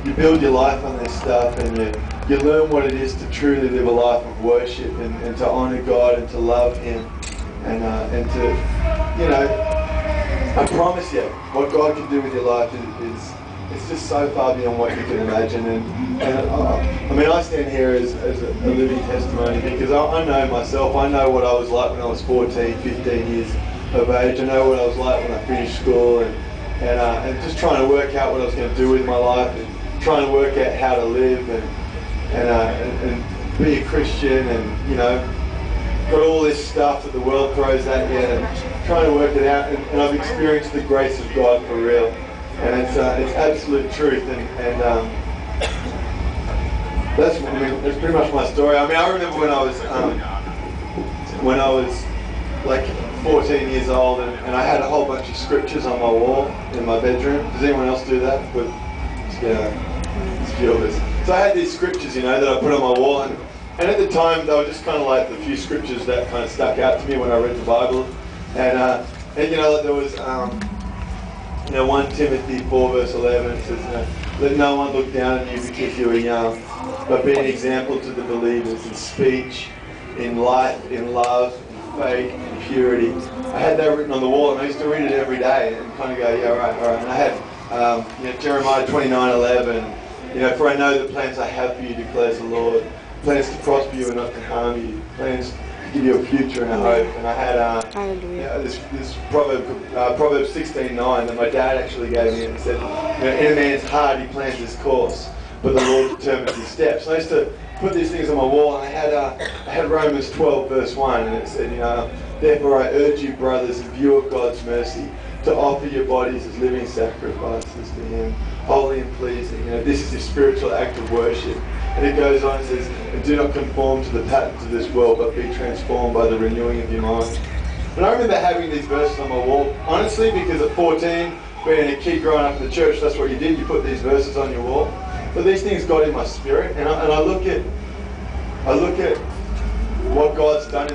you build your life on this stuff, and you learn what it is to truly live a life of worship, and to honour God and to love Him, and to, you know, I promise you, what God can do with your life is it's just so far beyond what you can imagine. And I mean, I stand here as a living testimony, because I know myself. I know what I was like when I was 14, 15 years of age. I know what I was like when I finished school, and just trying to work out what I was going to do with my life, and trying to work out how to live, and be a Christian, and, you know, got all this stuff that the world throws at you, and trying to work it out. And I've experienced the grace of God for real, and it's absolute truth. And that's pretty much my story. I mean, I remember when I was like 14 years old, and I had a whole bunch of scriptures on my wall in my bedroom. Does anyone else do that? But it's a few of us. So I had these scriptures, you know, that I put on my wall, and at the time they were just kind of like the few scriptures that kind of stuck out to me when I read the Bible. And you know, there was 1 Timothy 4 verse 11. It says, let no one look down on you because you are young, but be an example to the believers in speech, in life, in love, in faith, in purity. I had that written on the wall, and I used to read it every day and kind of go, yeah, all right. And I had Jeremiah 29:11. You know, for I know the plans I have for you, declares the Lord. Plans to prosper you and not to harm you. Plans to give you a future and a hope. And I had this Proverbs 16:9 that my dad actually gave me, and it said, in a man's heart he plans his course, but the Lord determines his steps. And I used to put these things on my wall, and I had Romans 12 verse 1, and it said, therefore I urge you, brothers, in view of God's mercy, to offer your bodies as living sacrifices to Him, holy and pleasing. This is your spiritual act of worship. And it goes on and says, and do not conform to the patterns of this world, but be transformed by the renewing of your mind. And I remember having these verses on my wall, honestly, because at 14, being a kid growing up in the church, that's what you did, you put these verses on your wall. But these things got in my spirit, and I look at what God's done in